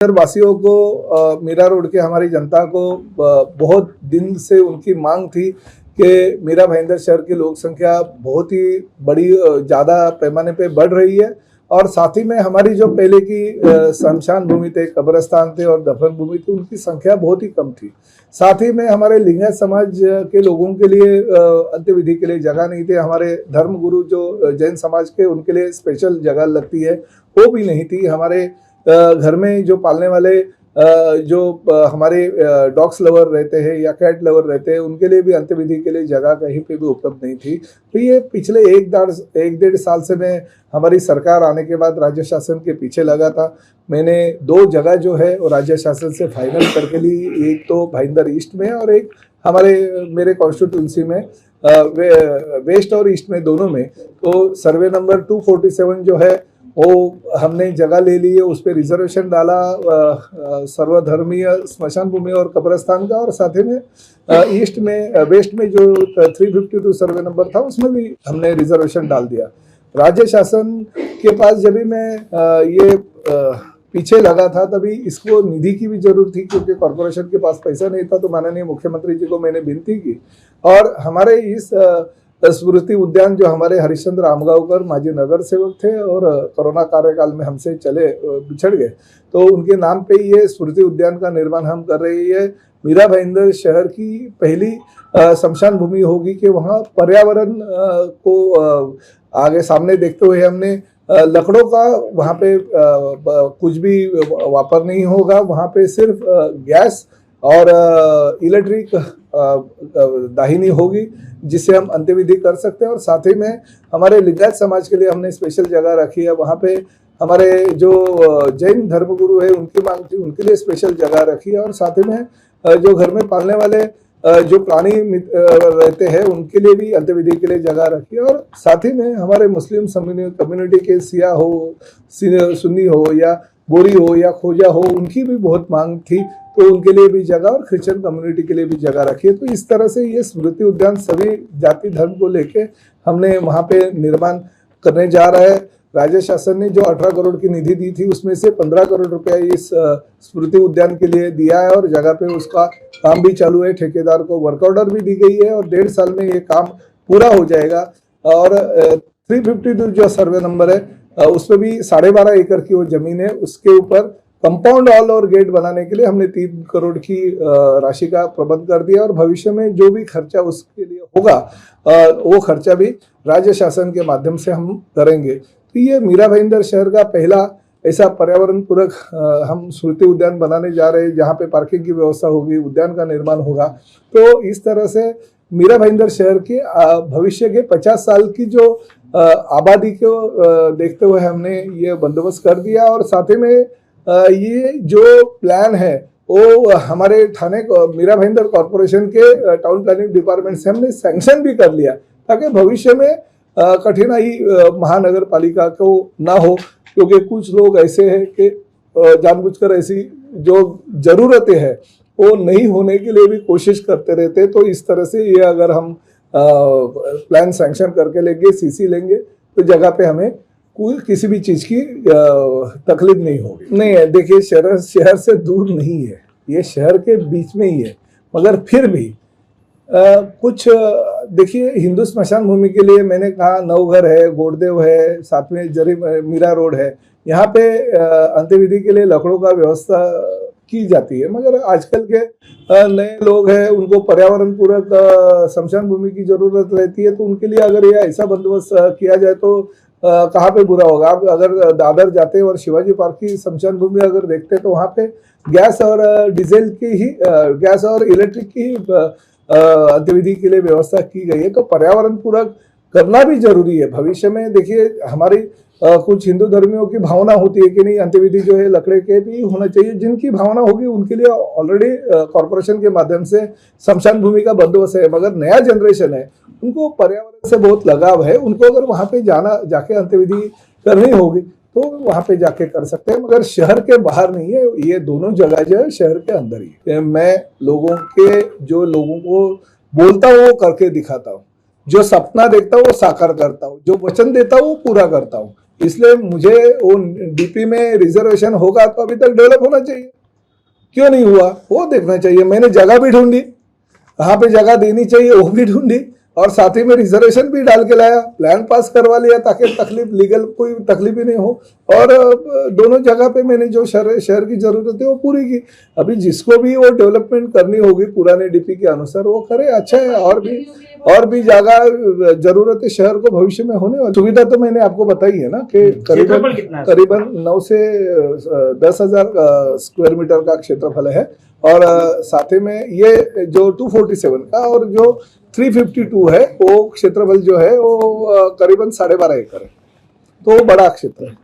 वासियों को मीरा रोड के हमारी जनता को बहुत दिन से उनकी मांग थी कि मीरा भाईंदर शहर की लोक संख्या बहुत ही बड़ी ज़्यादा पैमाने पे बढ़ रही है और साथ ही में हमारी जो पहले की शमशान भूमि थे, कब्रस्तान थे और दफन भूमि थी, उनकी संख्या बहुत ही कम थी। साथ ही में हमारे लिंगायत समाज के लोगों के लिए अंत्यविधि के लिए जगह नहीं थी। हमारे धर्मगुरु जो जैन समाज के, उनके लिए स्पेशल जगह लगती है, वो भी नहीं थी। हमारे घर में जो पालने वाले जो हमारे डॉग्स लवर रहते हैं या कैट लवर रहते हैं, उनके लिए भी अंत्यविधि के लिए जगह कहीं पे भी उपलब्ध नहीं थी। तो ये पिछले एक डेढ़ साल से मैं हमारी सरकार आने के बाद राज्य शासन के पीछे लगा था। मैंने 2 जगह जो है वो राज्य शासन से फाइनल करके ली। एक तो भाईंदर ईस्ट में और एक मेरे कॉन्स्टिट्यूंसी में वेस्ट और ईस्ट में, दोनों में। तो सर्वे नंबर 247 जो है वो हमने जगह ले ली है, उस पर रिजर्वेशन डाला सर्वधर्मीय स्मशान भूमि और कब्रस्तान का, और साथ ही में वेस्ट में जो 352 सर्वे नंबर था उसमें भी हमने रिजर्वेशन डाल दिया। राज्य शासन के पास जब भी मैं ये पीछे लगा था, तभी इसको निधि की भी जरूरत थी, क्योंकि कॉर्पोरेशन के पास पैसा नहीं था। तो माननीय मुख्यमंत्री जी को मैंने विनती की और हमारे इस स्मृति उद्यान, जो हमारे हरिश्चंद्र आमगांवकर माजी नगर सेवक थे और कोरोना कार्यकाल में हमसे बिछड़ गए, तो उनके नाम पे ये स्मृति उद्यान का निर्माण हम कर रही है। मीरा भाईंदर शहर की पहली शमशान भूमि होगी कि वहाँ पर्यावरण को आगे सामने देखते हुए हमने लकड़ों का वहाँ पे कुछ भी वापर नहीं होगा। वहाँ पे सिर्फ गैस और इलेक्ट्रिक दाहिनी होगी, जिससे हम अंत्यविधि कर सकते हैं। और साथ ही में हमारे लिंगायत समाज के लिए हमने स्पेशल जगह रखी है। वहाँ पे हमारे जो जैन धर्मगुरु है, उनकी मांग थी, उनके लिए स्पेशल जगह रखी है। और साथ ही में जो घर में पालने वाले जो प्राणी रहते हैं, उनके लिए भी अंत्यविधि के लिए जगह रखी है। और साथ ही में हमारे मुस्लिम कम्युनिटी के सिया हो, सुन्नी हो या बोरी हो या खोजा हो, उनकी भी बहुत मांग थी, तो उनके लिए भी जगह, और क्रिश्चियन कम्युनिटी के लिए भी जगह रखी है। तो इस तरह से ये स्मृति उद्यान सभी जाति धर्म को लेके हमने वहाँ पे निर्माण करने जा रहा है। राज्य शासन ने जो 18 करोड़ की निधि दी थी, उसमें से 15 करोड़ रुपया इस स्मृति उद्यान के लिए दिया है और जगह पे उसका काम भी चालू है। ठेकेदार को वर्क ऑर्डर भी दी गई है और 1.5 साल में ये काम पूरा हो जाएगा। और 352 जो सर्वे नंबर है, उसमें भी 12.5 एकड़ की वो जमीन है। उसके ऊपर कंपाउंड वॉल और गेट बनाने के लिए हमने 3 करोड़ की राशि का प्रबंध कर दिया। और भविष्य में जो भी खर्चा उसके लिए होगा, वो खर्चा भी राज्य शासन के माध्यम से हम करेंगे। तो ये मीरा भाईंदर शहर का पहला ऐसा पर्यावरण पूरक हम स्मृति उद्यान बनाने जा रहे हैं, जहाँ पे पार्किंग की व्यवस्था होगी, उद्यान का निर्माण होगा। तो इस तरह से मीरा भाईंदर शहर के भविष्य के 50 साल की जो आबादी को देखते हुए हमने ये बंदोबस्त कर दिया। और साथ ही में ये जो प्लान है वो हमारे मीरा भाईंदर कॉर्पोरेशन के टाउन प्लानिंग डिपार्टमेंट से हमने सैंक्शन भी कर लिया, ताकि भविष्य में कठिनाई महानगर पालिका को ना हो। क्योंकि कुछ लोग ऐसे हैं कि जानबूझकर ऐसी जो जरूरतें हैं वो नहीं होने के लिए भी कोशिश करते रहते हैं। तो इस तरह से ये अगर हम प्लान सैंक्शन करके लेंगे, सीसी लेंगे, तो जगह पे हमें कोई किसी भी चीज़ की तकलीफ नहीं होगी। नहीं है, देखिए शहर से दूर नहीं है, ये शहर के बीच में ही है। मगर फिर भी कुछ देखिए, हिंदू स्मशान भूमि के लिए मैंने कहा नवघर है, गोड़देव है, साथ में मीरा रोड है। यहाँ पे अंत्यविधि के लिए लकड़ों का व्यवस्था की जाती है। मगर आजकल के नए लोग हैं, उनको पर्यावरण पूरक स्मशान भूमि की जरूरत रहती है। तो उनके लिए अगर ये ऐसा बंदोबस्त किया जाए तो कहाँ पे बुरा होगा। आप अगर दादर जाते हैं और शिवाजी पार्क की स्मशान भूमि अगर देखते हैं, तो वहाँ पे गैस और डीजल की ही गैस और इलेक्ट्रिक की अंत्यविधि के लिए व्यवस्था की गई है। तो पर्यावरण पूरक करना भी जरूरी है। भविष्य में देखिए, हमारी कुछ हिंदू धर्मियों की भावना होती है कि नहीं, अंत्यविधि जो है लकड़े के भी होना चाहिए। जिनकी भावना होगी उनके लिए ऑलरेडी कॉर्पोरेशन के माध्यम से स्मशान भूमि का बंदोबस्त है। मगर नया जनरेशन है, उनको पर्यावरण से बहुत लगाव है, उनको अगर वहाँ पे जाके अंत्यविधि करनी होगी तो वहाँ पे जाके कर सकते हैं। मगर शहर के बाहर नहीं है, ये दोनों जगह जो है शहर के अंदर ही है। मैं लोगों को बोलता हूँ वो करके दिखाता हूँ, जो सपना देखता हूँ वो साकार करता हूँ, जो वचन देता हूँ वो पूरा करता हूँ। इसलिए मुझे वो डीपी में रिजर्वेशन होगा तो अभी तक डेवलप होना चाहिए, क्यों नहीं हुआ वो देखना चाहिए। मैंने जगह भी ढूंढी, कहाँ पे जगह देनी चाहिए वो भी ढूंढी, और साथ ही में रिजर्वेशन भी डाल के लाया, प्लान पास करवा लिया ताकि तकलीफ लीगल कोई तकलीफ ही नहीं हो। और दोनों जगह पे मैंने जो शहर की जरूरत है वो पूरी की। अभी जिसको भी वो डेवलपमेंट करनी होगी पुराने डीपी के अनुसार वो करे, अच्छा है। और भी जगह जरूरत है शहर को भविष्य में होने वाली। सुविधा तो मैंने आपको बताई है ना कि करीबन 9 से 10,000 स्क्वायर मीटर का क्षेत्रफल है, और साथ ही में ये जो 247 का और जो 352 है वो क्षेत्रफल जो है वो करीबन 12.5 एकड़ है, तो बड़ा क्षेत्र है।